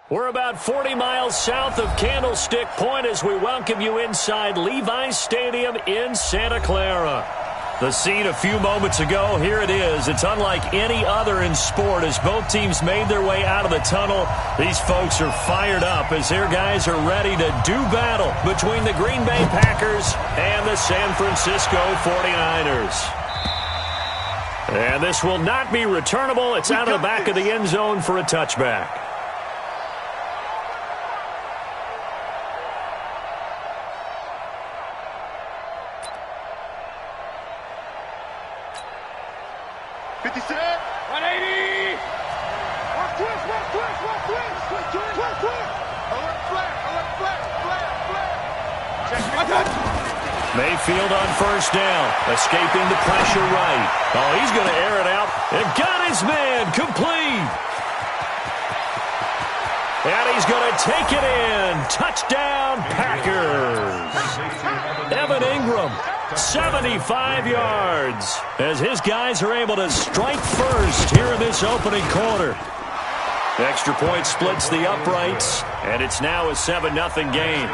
We're about 40 miles south of Candlestick Point as we welcome you inside Levi's Stadium in Santa Clara. The scene a few moments ago, here it is. It's unlike any other in sport as both teams made their way out of the tunnel. These folks are fired up as their guys are ready to do battle between the Green Bay Packers and the San Francisco 49ers. And this will not be returnable. It's out of the back of the end zone for a touchback. Mayfield on first down, escaping the pressure right. Oh, he's going to air it out. And got his man complete. And he's going to take it in. Touchdown, Packers. Evan Ingram, 75 yards, as his guys are able to strike first here in this opening quarter. The extra point splits the uprights, and it's now a 7-0 game.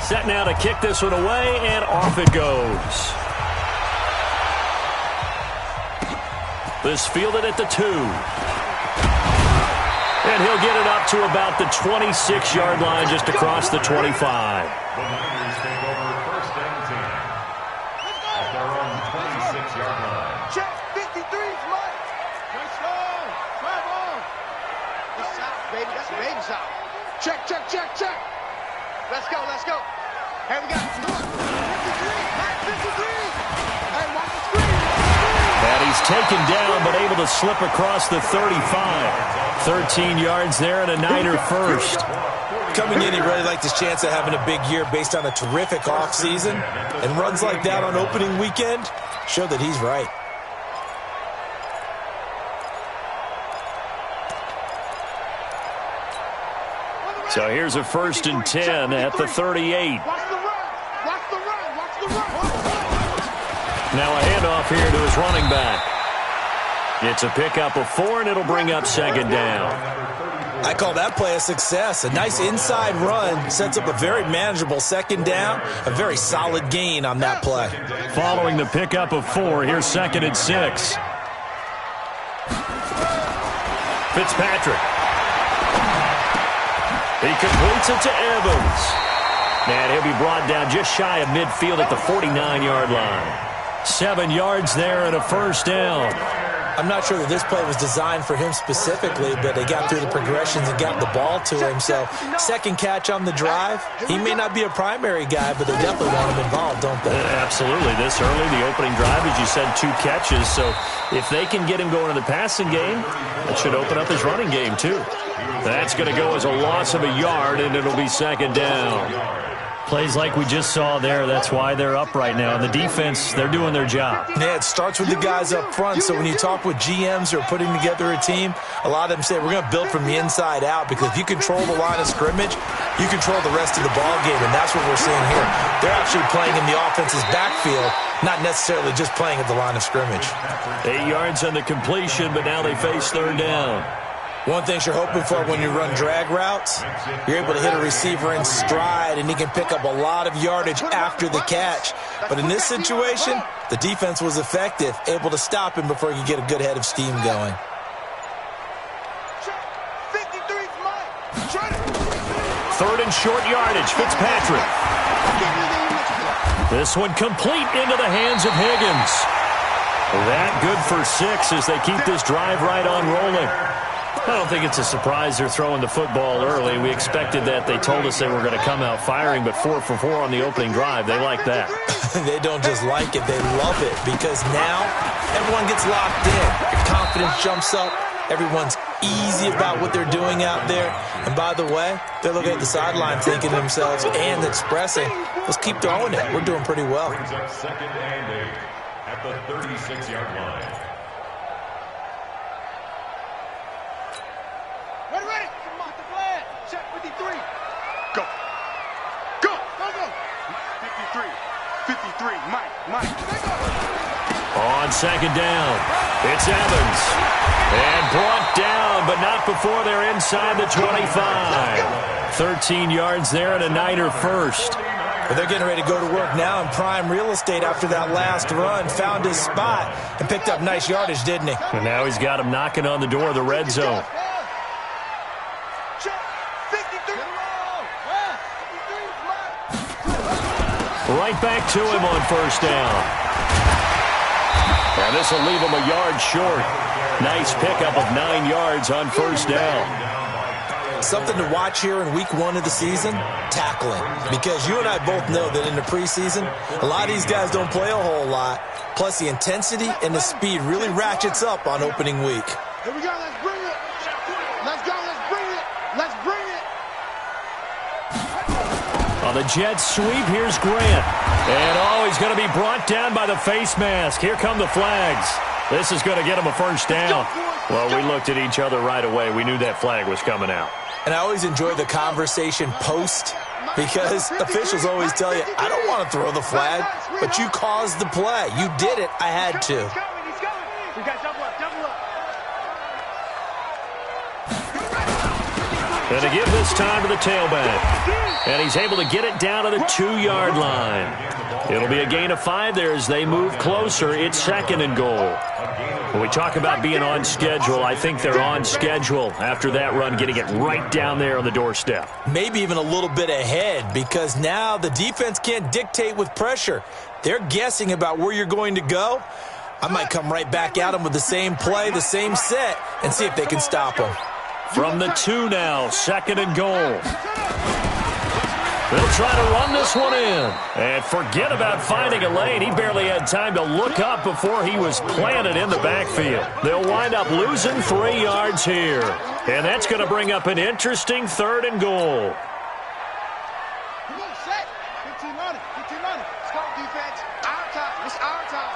Set now to kick this one away, and off it goes. This fielded at the 2. And he'll get it up to about the 26-yard line, just across the 25. The Niners take over first and 10 at their own 26-yard line. Check, 53's Mike. Let's go. Drive on. It's out, baby. That's a baby shot. Check, check, check, check. Let's go, let's go. Hey, we got 53. Mike, 53. Hey, watch the screen. And he's taken down, but able to slip across the 35. 13 yards there and a Niner first. Coming in, he really liked his chance of having a big year based on a terrific offseason. And runs like that on opening weekend show that he's right. So here's a 1st and 10 at the 38. Watch the run. Watch the run. Watch the run. Now a handoff here to his running back. It's a pickup of 4, and it'll bring up 2nd down. I call that play a success. A nice inside run sets up a very manageable 2nd down. A very solid gain on that play. Following the pickup of 4, here's 2nd and 6. Fitzpatrick. He completes it to Evans. And he'll be brought down just shy of midfield at the 49-yard line. 7 yards there and a 1st down. I'm not sure that this play was designed for him specifically, but they got through the progressions and got the ball to him. So, 2nd catch on the drive. He may not be a primary guy, but they definitely want him involved, don't they? Absolutely. This early, the opening drive, as you said, 2 catches. So, if they can get him going in the passing game, that should open up his running game, too. That's going to go as a loss of a yard, and it'll be 2nd down. Plays like we just saw there, that's why they're up right now. And the defense, they're doing their job. Yeah, it starts with the guys up front. So when you talk with GMs who are putting together a team, a lot of them say we're going to build from the inside out, because if you control the line of scrimmage, you control the rest of the ball game, and that's what we're seeing here. They're actually playing in the offense's backfield, not necessarily just playing at the line of scrimmage. 8 yards on the completion, but now they face 3rd down. One thing you're hoping for when you run drag routes, you're able to hit a receiver in stride, and he can pick up a lot of yardage after the catch. But in this situation, the defense was effective, able to stop him before he could get a good head of steam going. 3rd and short yardage, Fitzpatrick. This one complete into the hands of Higgins. That good for 6 as they keep this drive right on rolling. I don't think it's a surprise they're throwing the football early. We expected that. They told us they were going to come out firing, but 4 for 4 on the opening drive. They like that. They don't just like it, they love it, because now everyone gets locked in. Your confidence jumps up. Everyone's easy about what they're doing out there. And by the way, they're looking at the sideline thinking to themselves and expressing, let's keep throwing it. We're doing pretty well. Brings up 2nd and 8 at the 36-yard line. Ready. Come on, the flag. Check 53. Go. Go. Go, go. 53. 53. Mike. On second down, it's Evans. And brought down, but not before they're inside the 25. 13 yards there and a Niner first. Well, they're getting ready to go to work now in prime real estate after that last run. Found his spot and picked up nice yardage, didn't he? And now he's got him knocking on the door of the red zone. Right back to him on first down. And this will leave him a yard short. Nice pickup of 9 yards on first down. Something to watch here in week 1 of the season, tackling. Because you and I both know that in the preseason, a lot of these guys don't play a whole lot. Plus, the intensity and the speed really ratchets up on opening week. Here we go, let's bring it. Let's go, let's bring it. Let's bring it. On the jet sweep, here's Grant. And, he's going to be brought down by the face mask. Here come the flags. This is going to get him a first down. Well, we looked at each other right away. We knew that flag was coming out. And I always enjoy the conversation post because officials always tell you, I don't want to throw the flag, but you caused the play. You did it. I had to. He's coming. We got double up, double up. And to give this time to the tailback. And he's able to get it down to the 2-yard line. It'll be a gain of 5 there as they move closer. It's second and goal. When we talk about being on schedule, I think they're on schedule after that run, getting it right down there on the doorstep. Maybe even a little bit ahead because now the defense can't dictate with pressure. They're guessing about where you're going to go. I might come right back at them with the same play, the same set, and see if they can stop them. From the 2 now, second and goal. They'll try to run this one in. And forget about finding a lane. He barely had time to look up before he was planted in the backfield. They'll wind up losing 3 yards here. And that's going to bring up an interesting third and goal. Come on, set. 15 on it. 15 on it. Let's go, defense. Our time. It's our time.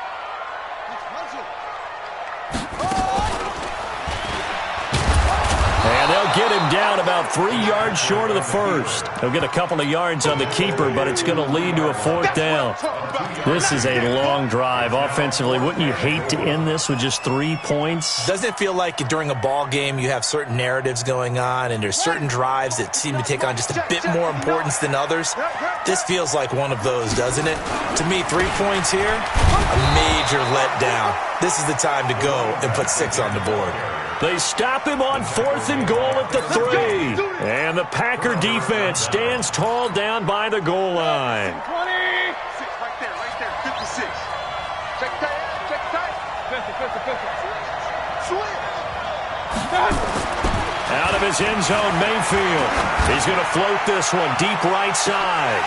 Let's it. And they'll get him down about 3 yards short of the first. They'll get a couple of yards on the keeper, but it's going to lead to a 4th down. This is a long drive offensively. Wouldn't you hate to end this with just 3 points? Doesn't it feel like during a ball game you have certain narratives going on and there's certain drives that seem to take on just a bit more importance than others? This feels like one of those, doesn't it? To me, 3 points here, a major letdown. This is the time to go and put 6 on the board. They stop him on 4th and goal at the 3. And the Packer defense stands tall down by the goal line. 20. 6 right there, 56. Check tight. Switch. Out of his end zone, Mayfield. He's going to float this one deep right side.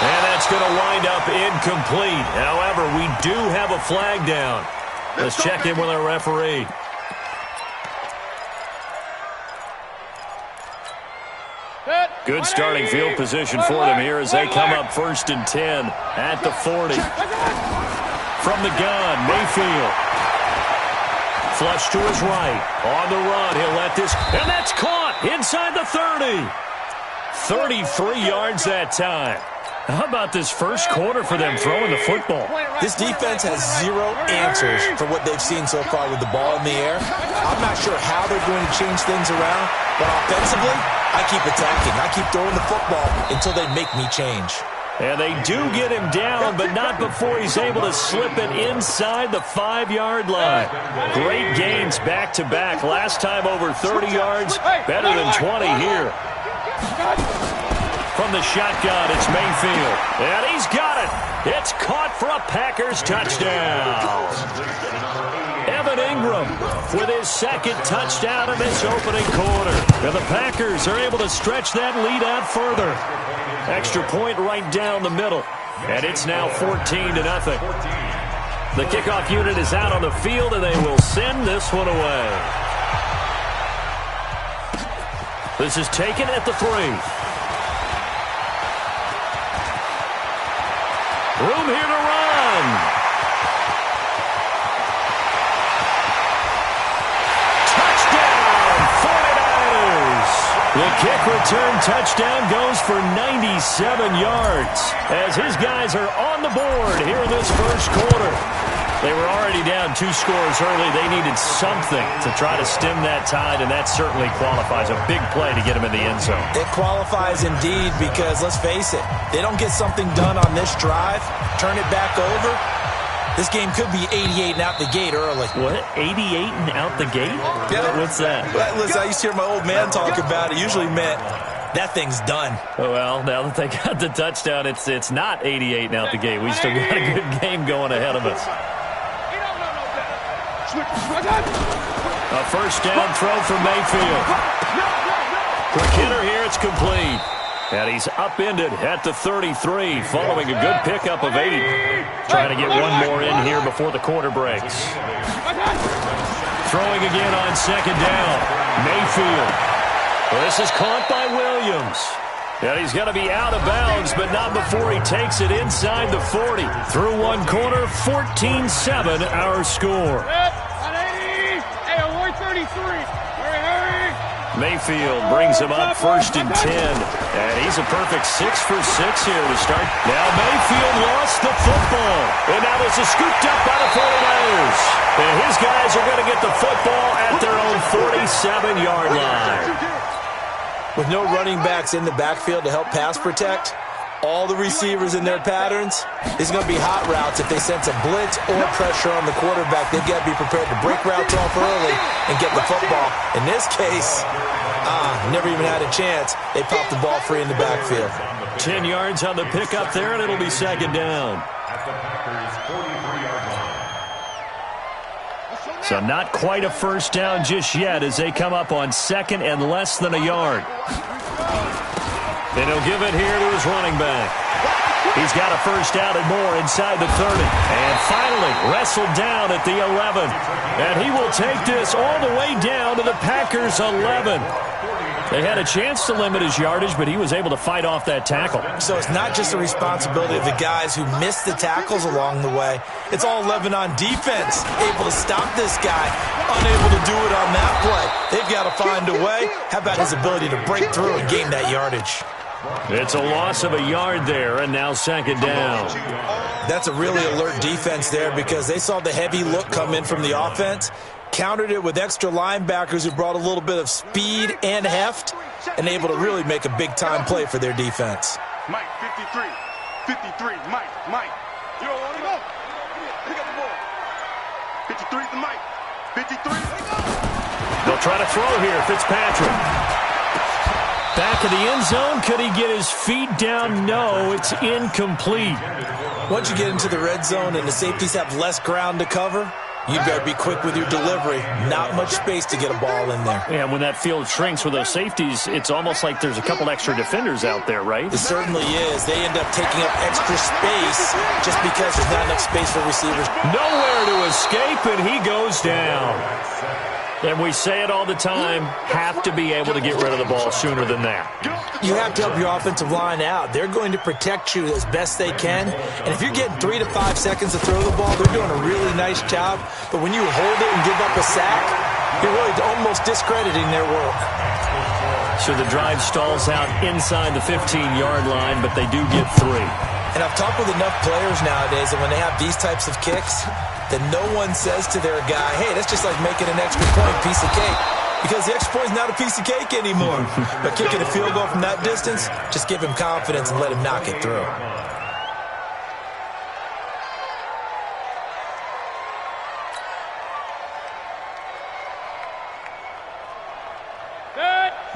And that's going to wind up incomplete. However, we do have a flag down. Let's check in with our referee. Good starting field position for them here as they come up 1st and 10 at the 40. From the gun, Mayfield. Flush to his right. On the run, he'll let this, and that's caught inside the 30. 33 yards that time. How about this first quarter for them throwing the football? This defense has 0 answers for what they've seen so far with the ball in the air. I'm not sure how they're going to change things around, but offensively, I keep attacking. I keep throwing the football until they make me change. And they do get him down, but not before he's able to slip it inside the 5-yard line. Great gains back-to-back. Last time over 30 yards, better than 20 here. From the shotgun, it's Mayfield. And he's got it. It's caught for a Packers touchdown. Evan Ingram with his 2nd touchdown in this opening quarter. And the Packers are able to stretch that lead out further. Extra point right down the middle. And it's now 14-0. The kickoff unit is out on the field, and they will send this one away. This is taken at the 3. Room here to run. Touchdown, 49ers. The kick return touchdown goes for 97 yards as his guys are on the board here in this first quarter. They were already down 2 scores early. They needed something to try to stem that tide, and that certainly qualifies. A big play to get them in the end zone. It qualifies indeed because, let's face it, they don't get something done on this drive, turn it back over, this game could be 88 and out the gate early. What? 88 and out the gate? Yeah. What's that? Listen, I used to hear my old man talk about it. Usually meant that thing's done. Oh, well, now that they got the touchdown, it's not 88 and out the gate. We still got a good game going ahead of us. A first down throw from Mayfield. Quick hitter here, it's complete. And he's upended at the 33, following a good pickup of 80. Trying to get one more in here before the quarter breaks. Throwing again on second down. Mayfield. Well, this is caught by Williams. And he's going to be out of bounds, but not before he takes it inside the 40. Through one quarter, 14-7 our score. Mayfield brings him up first and 10. And he's a perfect 6 for 6 here to start. Now Mayfield lost the football. And now this is scooped up by the 49ers. And his guys are going to get the football at their own 47-yard line. With no running backs in the backfield to help pass protect, all the receivers in their patterns, it's going to be hot routes if they sense a blitz or pressure on the quarterback. They've got to be prepared to break routes off early and get the football. In this case, never even had a chance. They popped the ball free in the backfield. 10 yards on the pickup there, and it'll be second down. At the Packers' 43-yard line. So not quite a first down just yet as they come up on second and less than a yard. And he'll give it here to his running back. He's got a first down and more inside the 30. And finally wrestled down at the 11. And he will take this all the way down to the Packers' 11. They had a chance to limit his yardage, but he was able to fight off that tackle. So it's not just the responsibility of the guys who missed the tackles along the way. It's all 11 on defense, able to stop this guy, unable to do it on that play. They've got to find a way. How about his ability to break through and gain that yardage? It's a loss of a yard there, and now second down. That's a really alert defense there because they saw the heavy look come in from the offense, countered it with extra linebackers who brought a little bit of speed and heft, and able to really make a big-time play for their defense. Mike, 53. 53, Mike. You don't want to go. Pick up the ball. 53 to Mike. 53. They'll try to throw here, Fitzpatrick. Back of the end zone. Could he get his feet down? No, it's incomplete. Once you get into the red zone and the safeties have less ground to cover, you better be quick with your delivery. Not much space to get a ball in there. Yeah, when that field shrinks with those safeties, it's almost like there's a couple extra defenders out there, right? It certainly is. They end up taking up extra space just because there's not enough space for receivers. Nowhere to escape, and he goes down. And we say it all the time, have to be able to get rid of the ball sooner than that. You have to help your offensive line out. They're going to protect you as best they can. And if you're getting 3 to 5 seconds to throw the ball, they're doing a really nice job. But when you hold it and give up a sack, you're really almost discrediting their work. So the drive stalls out inside the 15-yard line, but they do get 3. And I've talked with enough players nowadays that when they have these types of kicks, that no one says to their guy, hey, that's just like making an extra point, piece of cake. Because the extra point is not a piece of cake anymore. But kicking a field goal from that distance, just give him confidence and let him knock it through.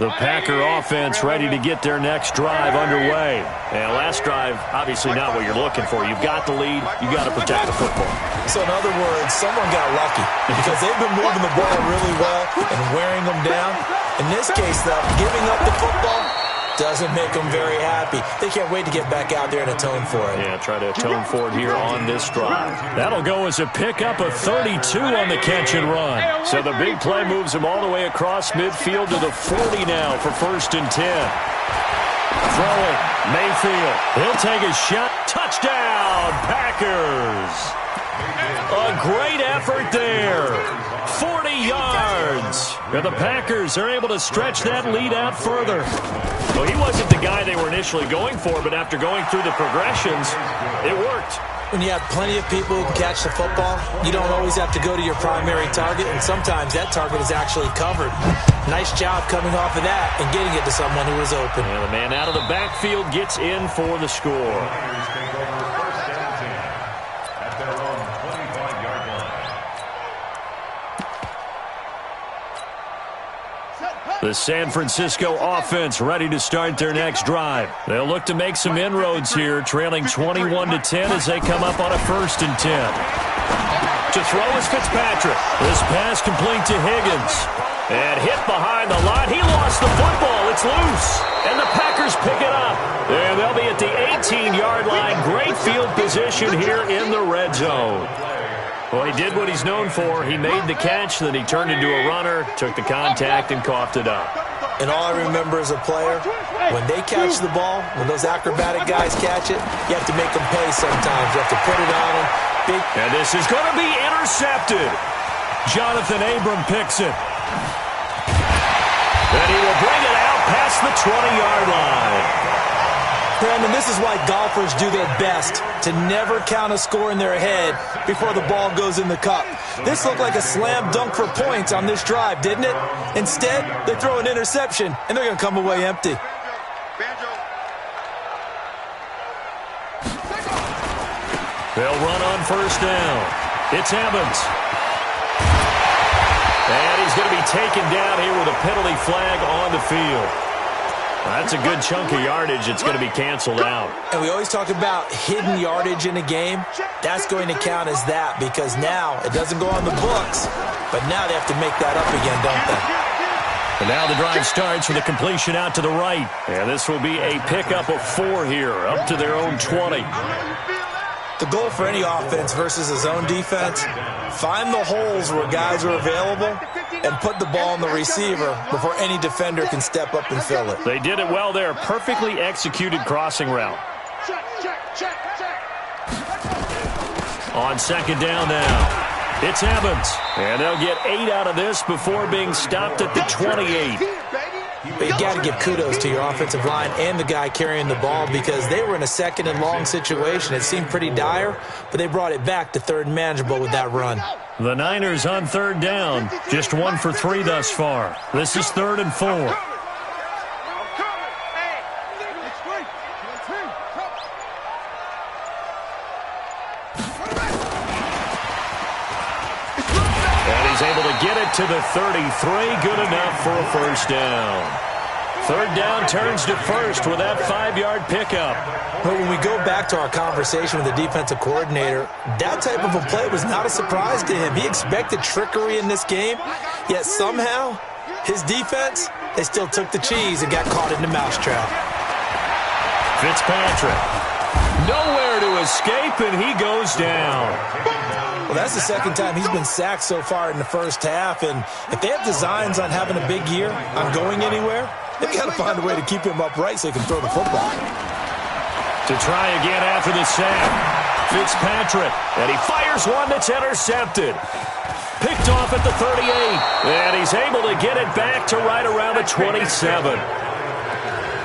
The Packer offense ready to get their next drive underway. And last drive, obviously not what you're looking for. You've got the lead. You've got to protect the football. So in other words, someone got lucky because they've been moving the ball really well and wearing them down. In this case, though, giving up the football doesn't make them very happy. They can't wait to get back out there and atone for it. Yeah, try to atone for it here on this drive. That'll go as a pickup of 32 on the catch and run. So the big play moves him all the way across midfield to the 40 now for first and 10. Throwing, Mayfield. He'll take a shot. Touchdown, Packers. A great effort there. 40 yards. And the Packers are able to stretch that lead out further. Well, he wasn't the guy they were initially going for, but after going through the progressions, it worked. When you have plenty of people who can catch the football, you don't always have to go to your primary target, and sometimes that target is actually covered. Nice job coming off of that and getting it to someone who was open. And the man out of the backfield gets in for the score. The San Francisco offense ready to start their next drive. They'll look to make some inroads here, trailing 21-10 as they come up on a 1st and 10. To throw is Fitzpatrick. This pass complete to Higgins. And hit behind the line. He lost the football. It's loose. And the Packers pick it up. And they'll be at the 18-yard line. Great field position here in the red zone. Well, he did what he's known for. He made the catch, then he turned into a runner, took the contact, and coughed it up. And all I remember as a player, when they catch the ball, when those acrobatic guys catch it, you have to make them pay sometimes. You have to put it on them. And this is going to be intercepted. Jonathan Abram picks it. And he will bring it out past the 20-yard line. Brandon, this is why golfers do their best to never count a score in their head before the ball goes in the cup. This looked like a slam dunk for points on this drive, didn't it? Instead, they throw an interception, and they're going to come away empty. They'll run on 1st down. It's Evans. And he's going to be taken down here with a penalty flag on the field. That's a good chunk of yardage. It's going to be canceled out. And we always talk about hidden yardage in a game. That's going to count as that because now it doesn't go on the books, but now they have to make that up again, don't they? And now the drive starts with a completion out to the right. And this will be a pickup of 4 here, up to their own 20. The goal for any offense versus his own defense, find the holes where guys are available and put the ball on the receiver before any defender can step up and fill it. They did it well there. Perfectly executed crossing route. On 2nd down now, it's Evans. And they'll get 8 out of this before being stopped at the 28. But you got to give kudos to your offensive line and the guy carrying the ball because they were in a 2nd and long situation. It seemed pretty dire, but they brought it back to 3rd and manageable with that run. The Niners on 3rd down, just 1 for 3 thus far. This is 3rd and 4. And he's able to get it to the 33, good enough for a 1st down. 3rd down turns to 1st with that 5-yard pickup. But when we go back to our conversation with the defensive coordinator, that type of a play was not a surprise to him. He expected trickery in this game, yet somehow his defense, they still took the cheese and got caught in the mousetrap. Fitzpatrick, nowhere to escape, and he goes down. Well, that's the 2nd time he's been sacked so far in the 1st half, and if they have designs on having a big year, on going anywhere, they've got to find a way to keep him upright so he can throw the football. To try again after the sack, Fitzpatrick, and he fires one that's intercepted. Picked off at the 38, and he's able to get it back to right around the 27.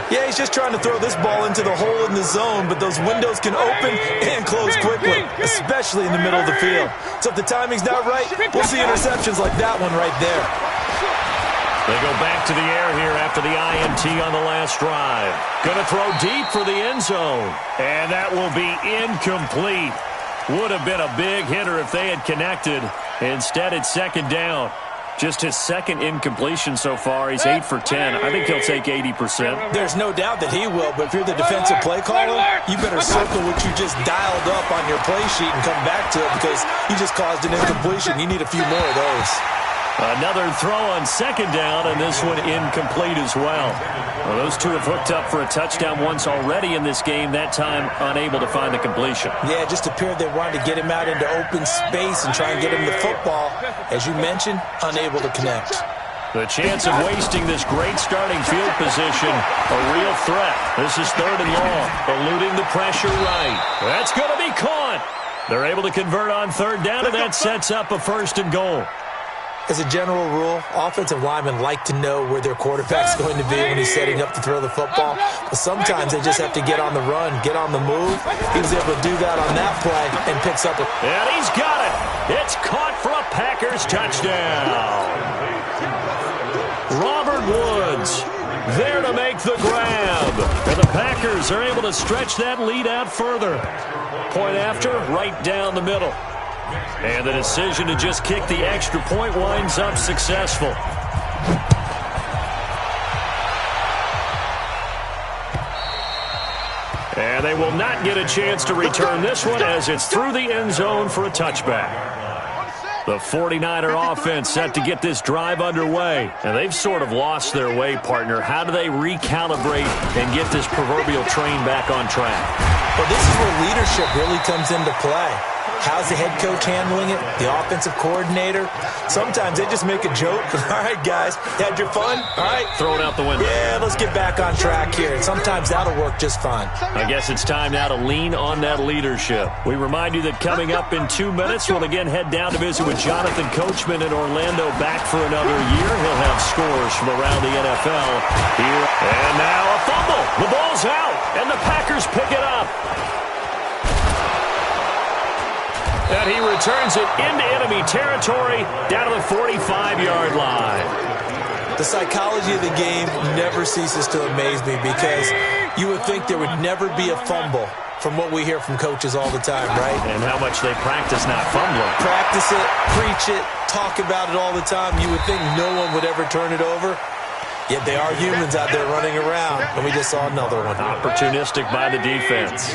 Yeah, he's just trying to throw this ball into the hole in the zone, but those windows can open and close quickly, especially in the middle of the field. So if the timing's not right, we'll see interceptions like that one right there. They go back to the air here after the INT on the last drive. Going to throw deep for the end zone. And that will be incomplete. Would have been a big hitter if they had connected. Instead, it's 2nd down. Just his 2nd incompletion so far. He's 8 for 10. I think he'll take 80%. There's no doubt that he will, but if you're the defensive play caller, you better circle what you just dialed up on your play sheet and come back to it because you just caused an incompletion. You need a few more of those. Another throw on 2nd down, and this one incomplete as well. Well, those two have hooked up for a touchdown once already in this game, that time unable to find the completion. Yeah, it just appeared they wanted to get him out into open space and try and get him the football. As you mentioned, unable to connect. The chance of wasting this great starting field position, a real threat. This is 3rd and long, eluding the pressure right. That's going to be caught. They're able to convert on 3rd down, and that sets up a 1st and goal. As a general rule, offensive linemen like to know where their quarterback's going to be when he's setting up to throw the football. But sometimes they just have to get on the run, get on the move. He was able to do that on that play and picks up a... And he's got it. It's caught for a Packers touchdown. Robert Woods there to make the grab. And the Packers are able to stretch that lead out further. Point after, right down the middle. And the decision to just kick the extra point winds up successful. And they will not get a chance to return this one as it's through the end zone for a touchback. The 49er offense set to get this drive underway. And they've sort of lost their way, partner. How do they recalibrate and get this proverbial train back on track? Well, this is where leadership really comes into play. How's the head coach handling it? The offensive coordinator? Sometimes they just make a joke. All right, guys, you had your fun? All right. Throw it out the window. Yeah, let's get back on track here. And sometimes that'll work just fine. I guess it's time now to lean on that leadership. We remind you that coming up in 2 minutes, we'll again head down to visit with Jonathan Coachman in Orlando, back for another year. He'll have scores from around the NFL here. And now a fumble. The ball's out, and the Packers pick it up. And he returns it into enemy territory down to the 45-yard line. The psychology of the game never ceases to amaze me because you would think there would never be a fumble from what we hear from coaches all the time, right? And how much they practice not fumbling. Practice it, preach it, talk about it all the time. You would think no one would ever turn it over. Yet they are humans out there running around, and we just saw another one. Opportunistic by the defense.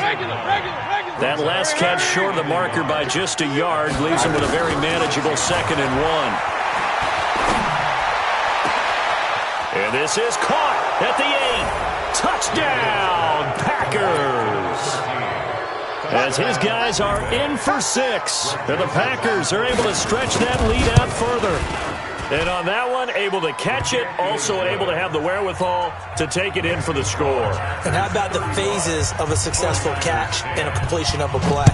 That last catch short of the marker by just a yard leaves them with a very manageable 2nd and 1. And this is caught at the 8. Touchdown, Packers! As his guys are in for 6, and the Packers are able to stretch that lead out further. And on that one, able to catch it, also able to have the wherewithal to take it in for the score. And how about the phases of a successful catch and a completion of a play?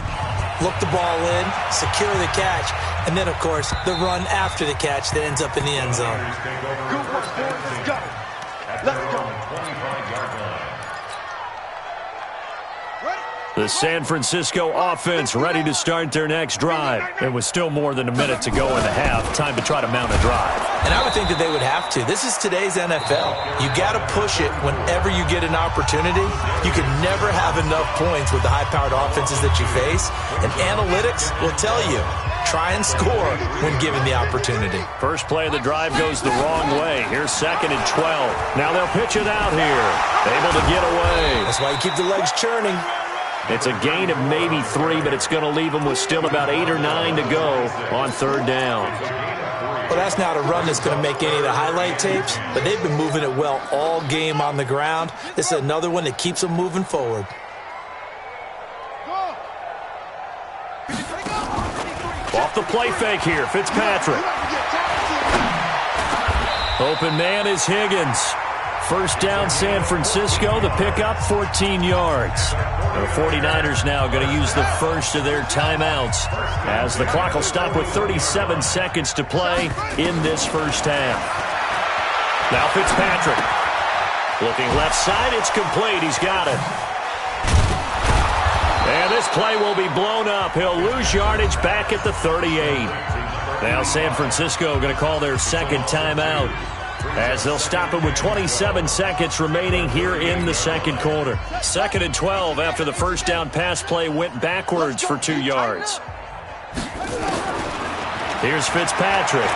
Look the ball in, secure the catch, and then, of course, the run after the catch that ends up in the end zone. Good work, boys. Let's go. Let's go. The San Francisco offense ready to start their next drive. And with still more than a minute to go in the half, time to try to mount a drive. And I would think that they would have to. This is today's NFL. You got to push it whenever you get an opportunity. You can never have enough points with the high-powered offenses that you face. And analytics will tell you, try and score when given the opportunity. First play of the drive goes the wrong way. Here's 2nd and 12. Now they'll pitch it out here. Able to get away. That's why you keep the legs churning. It's a gain of maybe 3, but it's going to leave them with still about 8 or 9 to go on 3rd down. Well, that's not a run that's going to make any of the highlight tapes, but they've been moving it well all game on the ground. This is another one that keeps them moving forward. Off the play fake here, Fitzpatrick. Open man is Higgins. First down, San Francisco. The pickup, 14 yards. The 49ers now going to use the first of their timeouts as the clock will stop with 37 seconds to play in this first half. Now Fitzpatrick. Looking left side, it's complete. He's got it. And this play will be blown up. He'll lose yardage back at the 38. Now San Francisco going to call their second timeout, as they'll stop it with 27 seconds remaining here in the second quarter. 2nd and 12 after the first down pass play went backwards for 2 yards. Here's Fitzpatrick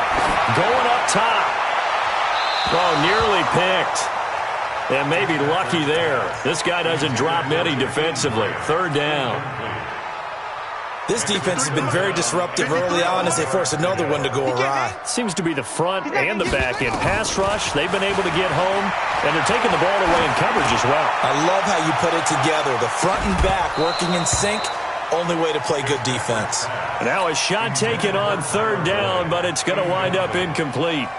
going up top. Oh, nearly picked. And maybe lucky there. This guy doesn't drop many defensively. 3rd down. This defense has been very disruptive early on as they force another one to go awry. Seems to be the front and the back end. Pass rush, they've been able to get home, and they're taking the ball away in coverage as well. I love how you put it together. The front and back working in sync, only way to play good defense. Now a shot taken on 3rd down, but it's going to wind up incomplete.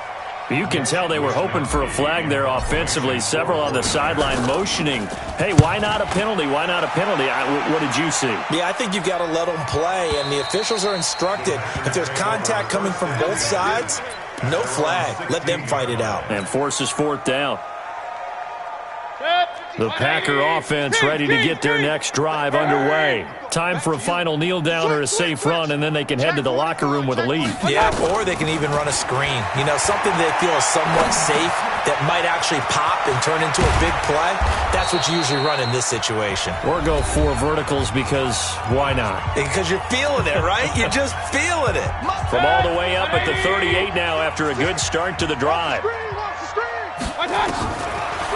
You can tell they were hoping for a flag there offensively. Several on the sideline motioning, hey, why not a penalty? Why not a penalty? What did you see? Yeah, I think you've got to let them play, and the officials are instructed if there's contact coming from both sides, No flag. Let them fight it out. And forces fourth down. The Packer offense ready to get their next drive underway. Time for a final kneel down or a safe run, and then they can head to the locker room with a lead. Yeah, or they can even run a screen. You know, something they feel is somewhat safe that might actually pop and turn into a big play. That's what you usually run in this situation. Or go 4 verticals because why not? Because you're feeling it, right? You're just feeling it. From all the way up at the 38 now after a good start to the drive.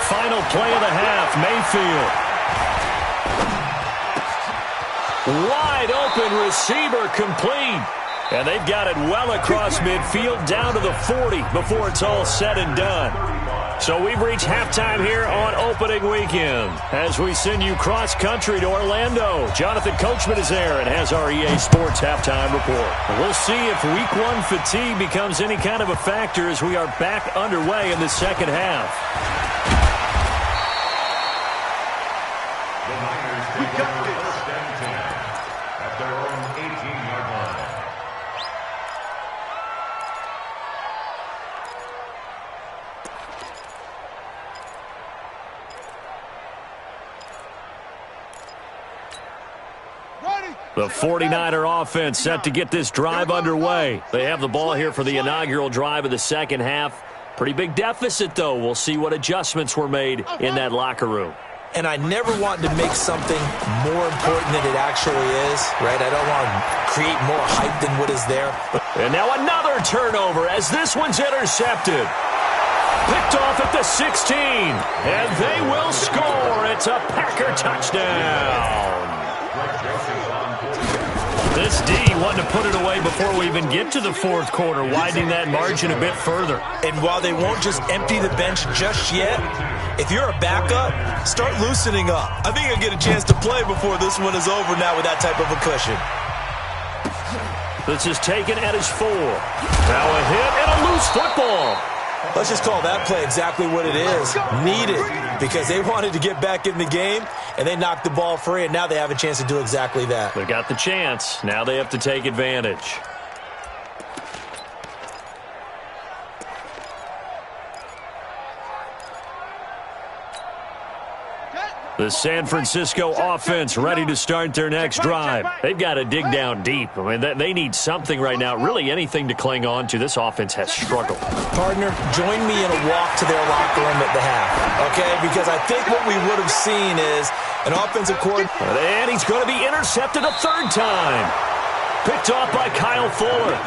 Final play of the half, Mayfield. Wide open receiver complete. And they've got it well across midfield down to the 40 before it's all said and done. So we've reached halftime here on opening weekend as we send you cross-country to Orlando. Jonathan Coachman is there and has our EA Sports halftime report. We'll see if Week 1 fatigue becomes any kind of a factor as we are back underway in the second half. The Niners take over first and 10 at their own 18-yard line. The 49er offense set to get this drive underway. They have the ball here for the inaugural drive of the second half. Pretty big deficit, though. We'll see what adjustments were made in that locker room. And I never want to make something more important than it actually is, right? I don't want to create more hype than what is there. And now another turnover as this one's intercepted. Picked off at the 16. And they will score. It's a Packer touchdown. This D wanted to put it away before we even get to the fourth quarter, widening that margin a bit further. And while they won't just empty the bench just yet, if you're a backup, start loosening up. I think you'll get a chance to play before this one is over now with that type of a cushion. This is taken at his 4. Now a hit and a loose football. Let's just call that play exactly what it is. Needed, because they wanted to get back in the game, and they knocked the ball free, and now they have a chance to do exactly that. They got the chance. Now they have to take advantage. The San Francisco offense ready to start their next drive. They've got to dig down deep. I mean, they need something right now, really anything to cling on to. This offense has struggled. Partner, join me in a walk to their locker room at the half, okay? Because I think what we would have seen is an offensive coordinator. And he's going to be intercepted a third time. Picked off by Kyle Fuller.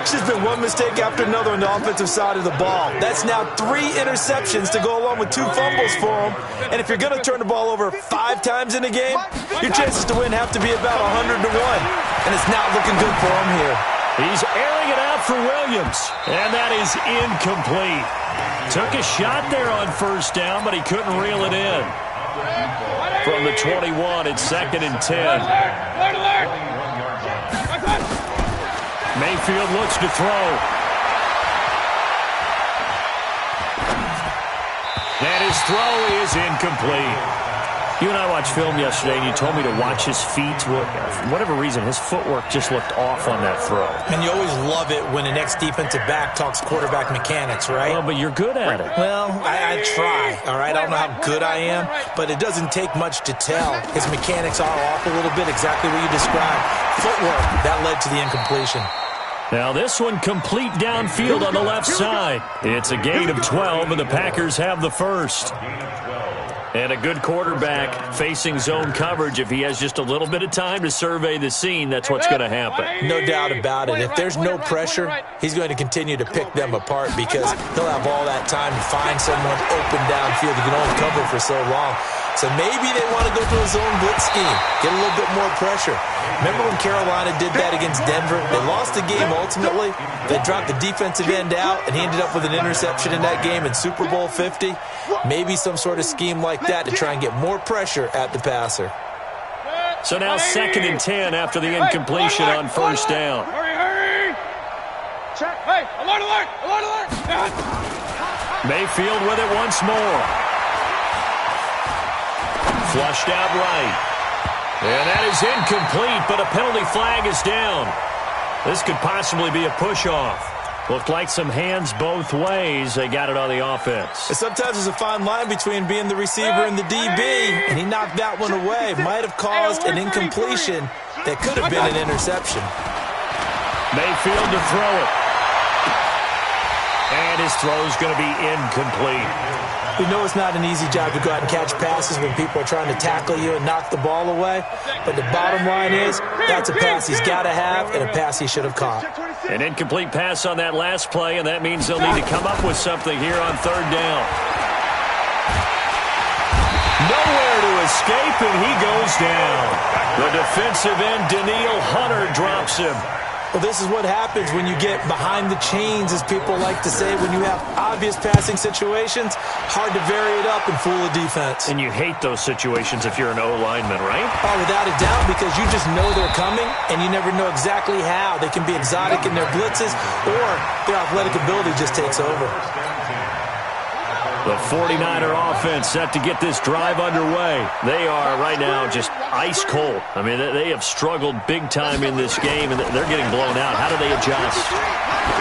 It's just been one mistake after another on the offensive side of the ball. That's now 3 interceptions to go along with 2 fumbles for him. And if you're going to turn the ball over 5 times in a game, your chances to win have to be about 100 to 1. And it's not looking good for him here. He's airing it out for Williams. And that is incomplete. Took a shot there on first down, but he couldn't reel it in. From the 21, it's 2nd and 10. Mayfield looks to throw. And his throw is incomplete. You and I watched film yesterday, and you told me to watch his feet. For whatever reason, his footwork just looked off on that throw. And you always love it when the next defensive back talks quarterback mechanics, right? Well, but you're good at it. Well, I try, all right? I don't know how good I am, but it doesn't take much to tell. His mechanics are off a little bit, exactly what you described. Footwork, that led to the incompletion. Now this one complete downfield on the left side. It's a gain of 12, and the Packers have the first. And a good quarterback facing zone coverage. If he has just a little bit of time to survey the scene, that's what's going to happen. No doubt about it. If there's no pressure, he's going to continue to pick them apart because he'll have all that time to find someone open downfield. He can only cover for so long. So maybe they want to go to a zone blitz scheme, get a little bit more pressure. Remember when Carolina did that against Denver? They lost the game ultimately. They dropped the defensive end out, and he ended up with an interception in that game in Super Bowl 50. Maybe some sort of scheme like that to try and get more pressure at the passer. So now 2nd and 10 after the incompletion on first down. Hurry! Check. Hey, alert, alert, alert, alert! Mayfield with it once more. Flushed out right. And that is incomplete, but a penalty flag is down. This could possibly be a push-off. Looked like some hands both ways. They got it on the offense. And sometimes there's a fine line between being the receiver and the DB, and he knocked that one away. Might have caused an incompletion that could have been an interception. Mayfield to throw it. And his throw's going to be incomplete. We know it's not an easy job to go out and catch passes when people are trying to tackle you and knock the ball away. But the bottom line is, that's a pass he's got to have and a pass he should have caught. An incomplete pass on that last play, and that means they'll need to come up with something here on third down. Nowhere to escape, and he goes down. The defensive end, Danielle Hunter, drops him. Well, this is what happens when you get behind the chains, as people like to say. When you have obvious passing situations, hard to vary it up and fool a defense. And you hate those situations if you're an O-lineman, right? Oh, without a doubt, because you just know they're coming, and you never know exactly how. They can be exotic in their blitzes, or their athletic ability just takes over. The 49er offense set to get this drive underway. They are right now just ice cold. I mean, they have struggled big time in this game, and they're getting blown out. How do they adjust?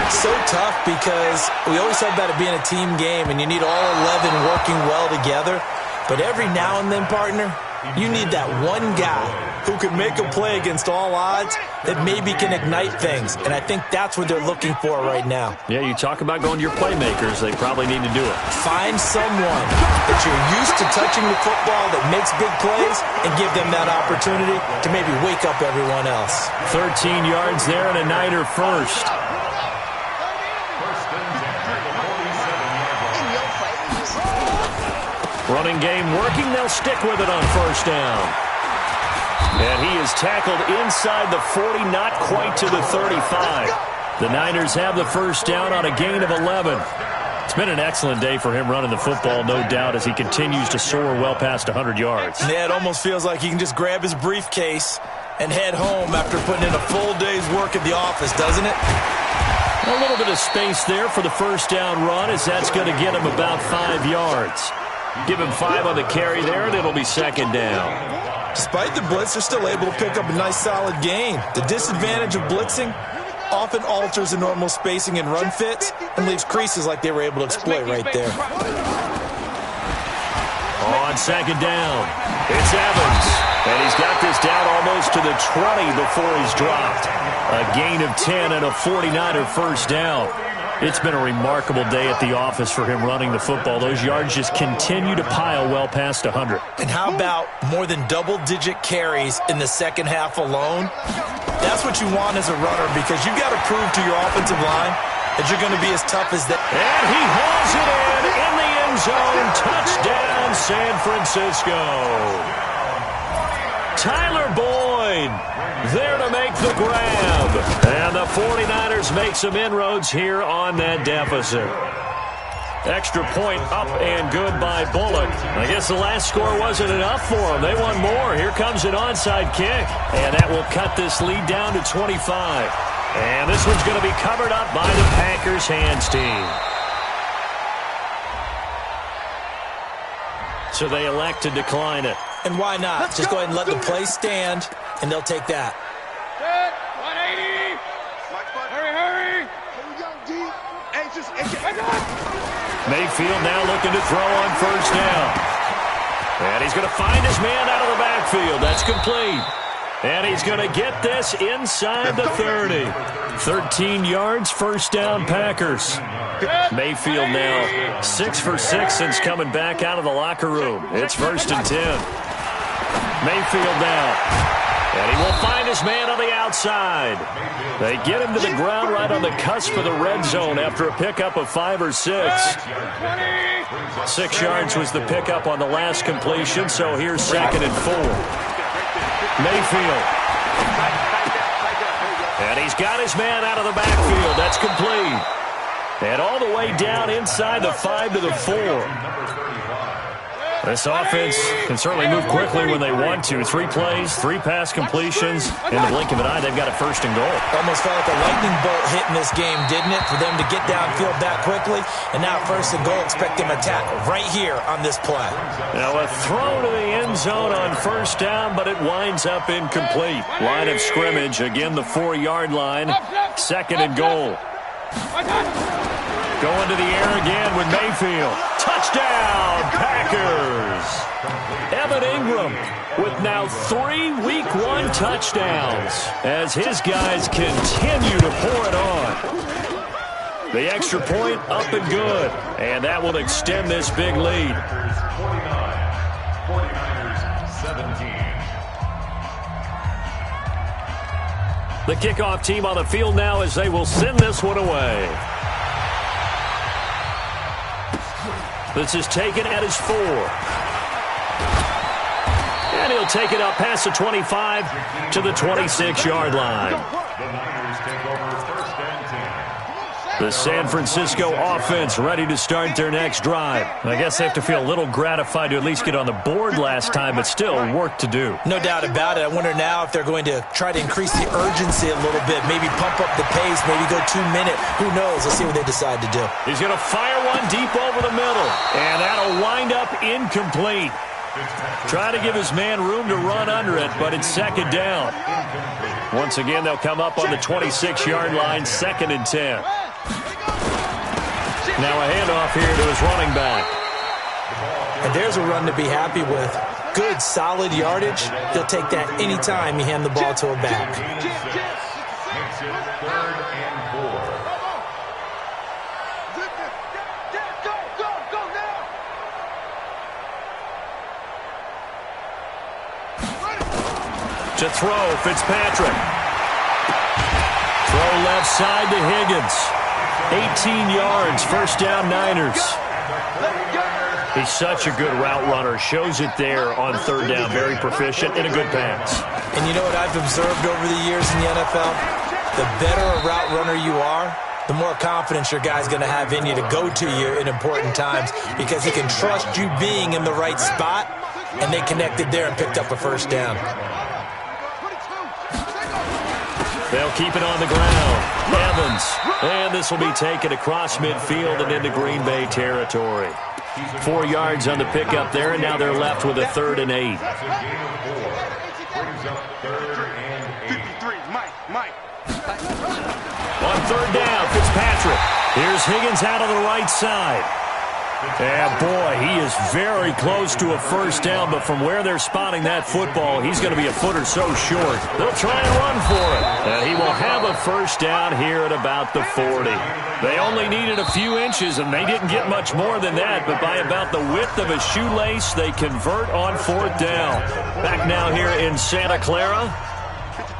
It's so tough because we always talk about it being a team game, and you need all 11 working well together. But every now and then, partner, you need that one guy who can make a play against all odds that maybe can ignite things. And I think that's what they're looking for right now. Yeah, you talk about going to your playmakers. They probably need to do it. Find someone that you're used to touching the football that makes big plays and give them that opportunity to maybe wake up everyone else. 13 yards there and a Niner first. Running game working. They'll stick with it on first down. And he is tackled inside the 40, not quite to the 35. The Niners have the first down on a gain of 11. It's been an excellent day for him running the football, no doubt, as he continues to soar well past 100 yards. Yeah, it almost feels like he can just grab his briefcase and head home after putting in a full day's work at the office, doesn't it? A little bit of space there for the first down run, as that's going to get him about 5 yards. Give him 5 on the carry there, and it'll be second down. Despite the blitz, they're still able to pick up a nice solid gain. The disadvantage of blitzing often alters the normal spacing and run fits and leaves creases like they were able to exploit right there. On second down, it's Evans. And he's got this down almost to the 20 before he's dropped. A gain of 10 and a 49er first down. It's been a remarkable day at the office for him running the football. Those yards just continue to pile well past 100. And how about more than double-digit carries in the second half alone? That's what you want as a runner, because you've got to prove to your offensive line that you're going to be as tough as they. And he hauls it in the end zone. Touchdown, San Francisco. Tyler Boyd there to make the grab. And the 49ers make some inroads here on that deficit. Extra point up and good by Bullock. I guess the last score wasn't enough for them. They want more. Here comes an onside kick. And that will cut this lead down to 25. And this one's going to be covered up by the Packers hands team. So they elect to decline it. And why not? Just go ahead and let the play stand, and they'll take that. 180. Hurry. Here we go, D. Mayfield now looking to throw on first down. And he's going to find his man out of the backfield. That's complete. And he's going to get this inside the 30. 13 yards, first down, Packers. Mayfield now 6 for 6 since coming back out of the locker room. It's first and 10. Mayfield now. And he will find his man on the outside. They get him to the ground right on the cusp of the red zone after a pickup of 5 or 6. 6 yards was the pickup on the last completion, so here's second and 4. Mayfield. And he's got his man out of the backfield. That's complete. And all the way down inside the 5 to the 4. This offense can certainly move quickly when they want to. 3 plays, 3 pass completions. In the blink of an eye, they've got a first and goal. Almost felt like a lightning bolt hit in this game, didn't it? For them to get downfield that quickly. And now first and goal, expect them to tackle right here on this play. Now a throw to the end zone on first down, but it winds up incomplete. Line of scrimmage, again the 4-yard line. Second and goal. Going to the air again with Mayfield. Touchdown, Packers. Evan Ingram with now 3 Week 1 touchdowns as his guys continue to pour it on. The extra point up and good, and that will extend this big lead. 49, 49ers 17. The kickoff team on the field now as they will send this one away. This is taken at his 4. And he'll take it up past the 25 to the 26-yard line. The Niners take over first and 10. The San Francisco offense ready to start their next drive. I guess they have to feel a little gratified to at least get on the board last time, but still work to do. No doubt about it. I wonder now if they're going to try to increase the urgency a little bit, maybe pump up the pace, maybe go 2 minute. Who knows? Let's see what they decide to do. He's going to fire one deep over the middle, and that'll wind up incomplete. Try to give his man room to run under it, but it's second down. Once again, they'll come up on the 26-yard line, 2nd and 10. Now a handoff here to his running back. And there's a run to be happy with. Good, solid yardage. He'll take that anytime you hand the ball to a back. Makes it 3rd and 4. To throw, Fitzpatrick. Throw left side to Higgins. 18 yards, first down Niners. He's such a good route runner. Shows it there on 3rd down. Very proficient and a good pass. And you know what I've observed over the years in the NFL? The better a route runner you are, the more confidence your guy's going to have in you to go to you in important times because he can trust you being in the right spot, and they connected there and picked up a first down. They'll keep it on the ground. Evans. And this will be taken across midfield and into Green Bay territory. 4 yards on the pickup there, and now they're left with a 3rd and 8. That's a gain of 4. Brings up 3rd and 8. 53, Mike. On 3rd down, Fitzpatrick. Here's Higgins out on the right side. And boy, he is very close to a first down, but from where they're spotting that football, he's going to be a foot or so short. They'll try and run for it. And he will have a first down here at about the 40. They only needed a few inches, and they didn't get much more than that, but by about the width of a shoelace, they convert on 4th down. Back now here in Santa Clara.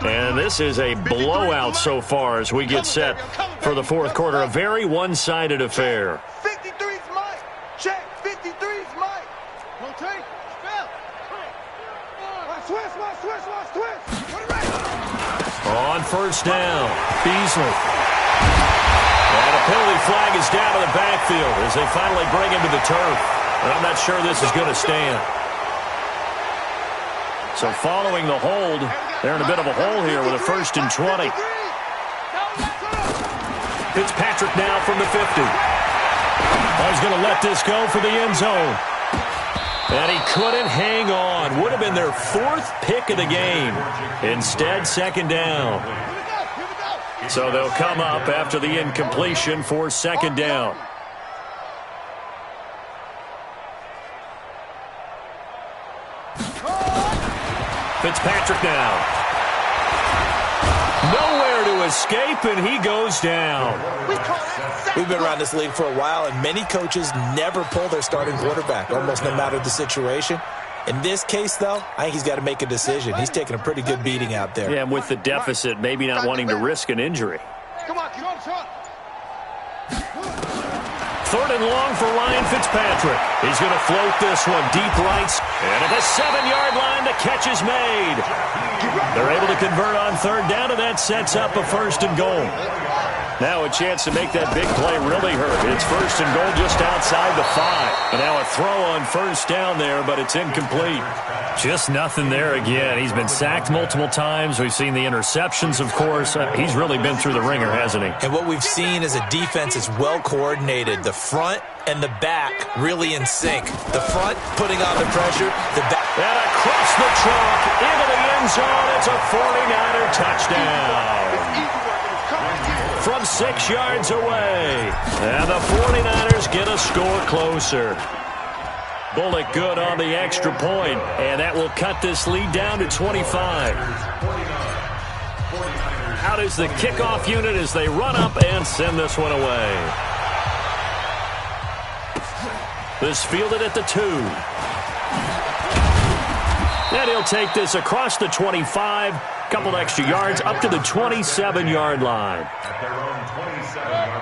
And this is a blowout so far as we get set for the 4th quarter. A very one-sided affair. 53's Mike. Check. 53's Mike. Rotate. Spell. Twist. On first down, Beasley. And a penalty flag is down to the backfield as they finally bring him to the turf. And I'm not sure this is going to stand. So following the hold, they're in a bit of a hole here with a 1st and 20. Fitzpatrick now from the 50. He's going to let this go for the end zone. And he couldn't hang on. Would have been their 4th pick of the game. Instead, 2nd down. So they'll come up after the incompletion for 2nd down. Fitzpatrick now. Nowhere to escape, and he goes down. We've been around this league for a while, and many coaches never pull their starting quarterback, almost no matter the situation. In this case, though, I think he's got to make a decision. He's taking a pretty good beating out there. Yeah, and with the deficit, maybe not wanting to risk an injury. Come on, short. 3rd and long for Ryan Fitzpatrick. He's going to float this one deep right. And at the 7-yard line, the catch is made. They're able to convert on 3rd down, and that sets up a 1st and goal. Now a chance to make that big play really hurt. It's 1st and goal just outside the 5. And now a throw on 1st down there, but it's incomplete. Just nothing there again. He's been sacked multiple times. We've seen the interceptions, of course. He's really been through the ringer, hasn't he? And what we've seen is a defense that's well coordinated. The front and the back really in sync. The front putting on the pressure. The back. And across the chalk into the end zone. It's a 49er touchdown. from 6 yards away. And the 49ers get a score closer. Bullock good on the extra point, and that will cut this lead down to 25. Out is the kickoff unit as they run up and send this one away. This fielded at the 2. And he'll take this across the 25. Couple extra yards up to the 27-yard line.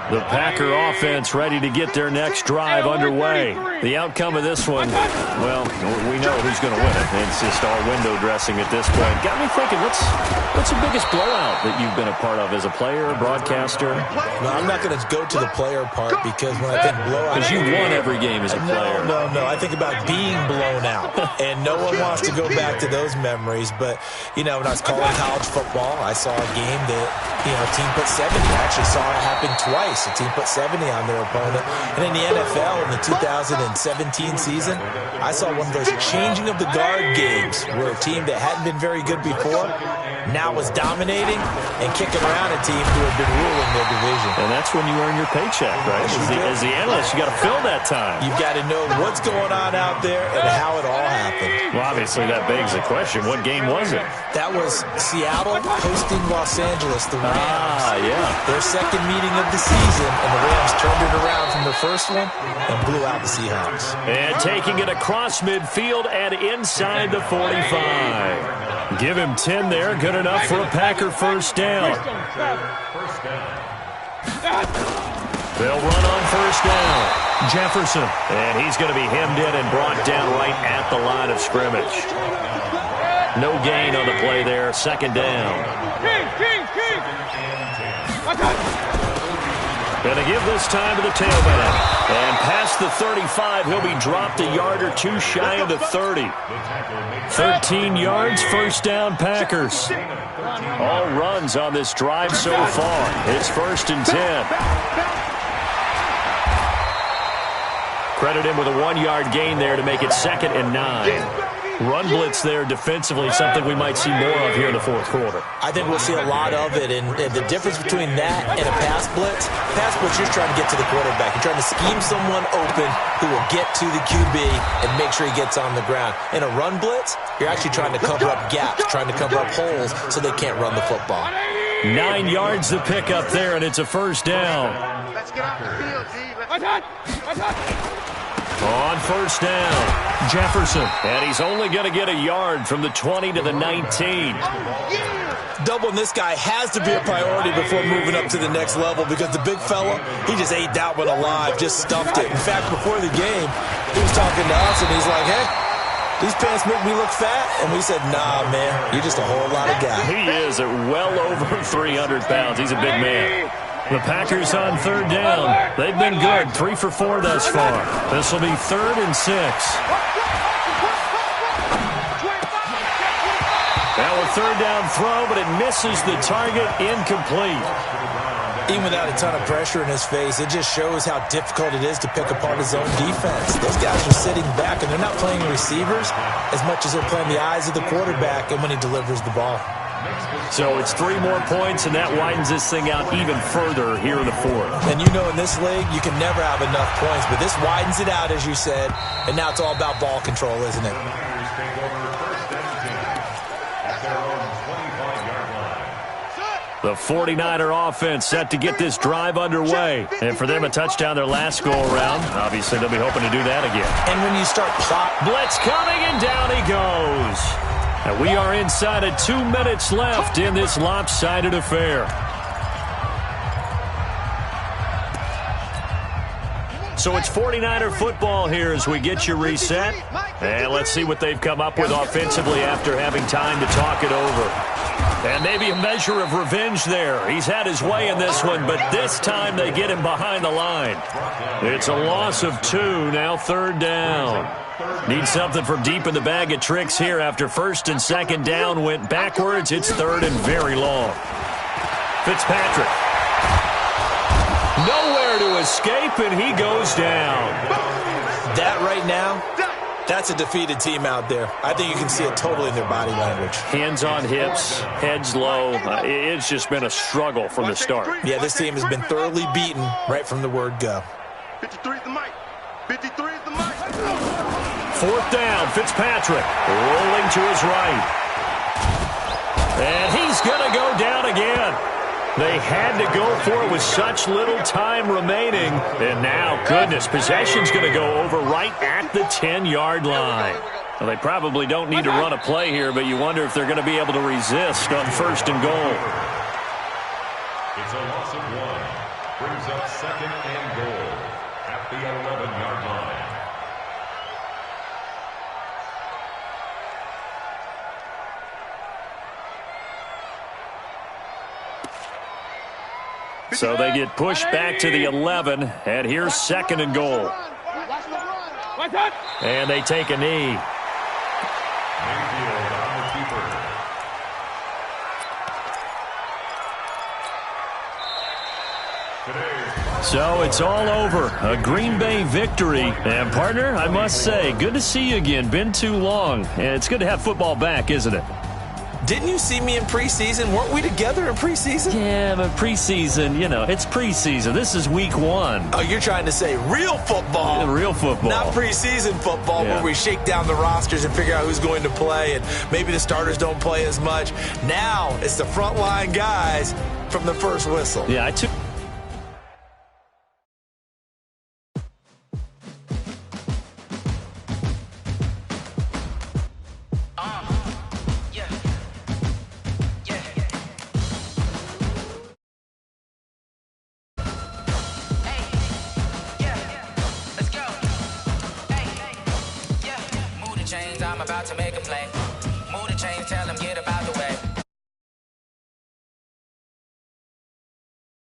The Packer offense ready to get their next drive underway. The outcome of this one, well, we know who's going to win it. It's just all window dressing at this point. Got me thinking, what's the biggest blowout that you've been a part of as a player, broadcaster? No, I'm not going to go to the player part because when I think blowout... Because you won every game as a player. No. I think about being blown out. And no one wants to go back to those memories. But, when I was calling college football, I saw a game that, a team put 70. I actually saw it happen twice. A team put 70 on their opponent. And in the NFL, in the 2017 season, I saw one of those changing of the guard games where a team that hadn't been very good before now was dominating and kicking around a team who had been ruling their division. And that's when you earn your paycheck, right? As the analyst, you got to fill that time. You've got to know what's going on out there and how it all happened. Well, obviously, that begs the question, what game was it? That was Seattle hosting Los Angeles, the Rams. Yeah. Their second meeting of the season, and the Rams turned it around from the first one and blew out the Seahawks. And taking it across midfield and inside the 45. Give him 10 there. Good enough for a Packer first down. They'll run on first down. Jefferson. And he's going to be hemmed in and brought down right at the line of scrimmage. No gain on the play there. Second down. Going to give this time to the tailback. And past the 35, he'll be dropped a yard or two shy of the 30. 13 yards, first down Packers. All runs on this drive so far. It's 1st and 10. Credit him with a 1-yard gain there to make it 2nd and 9. Run blitz there defensively, something we might see more of here in the fourth quarter. I think we'll see a lot of it, and the difference between that and a pass blitz, you're just trying to get to the quarterback. You're trying to scheme someone open who will get to the QB and make sure he gets on the ground. In a run blitz, you're actually trying to cover up gaps, trying to cover up holes so they can't run the football. 9 yards to pick up there, and it's a first down. Let's get off the field, D. On first down, Jefferson. And he's only going to get a yard from the 20 to the 19. Doubling this guy has to be a priority before moving up to the next level because the big fella, he just ate that one alive, just stuffed it. In fact, before the game, he was talking to us, and he's like, hey, these pants make me look fat. And we said, nah, man, you're just a whole lot of guy. He is at well over 300 pounds. He's a big man. The Packers on third down. They've been good, 3 for 4 thus far. This will be 3rd and 6. Now a third down throw, but it misses the target, incomplete. Even without a ton of pressure in his face, it just shows how difficult it is to pick apart his own defense. Those guys are sitting back, and they're not playing receivers as much as they're playing the eyes of the quarterback and when he delivers the ball. So it's 3 more points, and that widens this thing out even further here in the fourth. And in this league, you can never have enough points, but this widens it out, as you said, and now it's all about ball control, isn't it? The 49er offense set to get this drive underway. And for them, a touchdown their last go-around. Obviously, they'll be hoping to do that again. And when you start blitz coming, and down he goes. And we are inside of 2 minutes left in this lopsided affair. So it's 49er football here as we get you reset. And let's see what they've come up with offensively after having time to talk it over. And maybe a measure of revenge there. He's had his way in this one, but this time they get him behind the line. It's a loss of 2, now 3rd down. Need something from deep in the bag of tricks here after 1st and 2nd down went backwards. It's 3rd and very long. Fitzpatrick. Nowhere to escape, and he goes down. That right now That's a defeated team out there. I think you can see it totally in their body language. Hands on hips, heads low. It's just been a struggle from the start. Yeah, this team has been thoroughly beaten right from the word go. 53 is the mic. 53 is the mic. Fourth down, Fitzpatrick rolling to his right. And he's going to go down again. They had to go for it with such little time remaining. And now, goodness, possession's going to go over right at the 10-yard line. Well, they probably don't need to run a play here, but you wonder if they're going to be able to resist on first and goal. It's a loss of 1. Brings up second and goal at the 11-yard line. So they get pushed back to the 11, and here's second and goal. And they take a knee. Mayfield on the keeper. So it's all over. A Green Bay victory. And, partner, I must say, good to see you again. Been too long. And it's good to have football back, isn't it? Didn't you see me in preseason? Weren't we together in preseason? Yeah, but preseason, it's preseason. This is week 1. Oh, you're trying to say real football. Yeah, real football. Not preseason football where we shake down the rosters and figure out who's going to play, and maybe the starters don't play as much. Now it's the frontline guys from the first whistle. Yeah, I took... I'm about to make a play.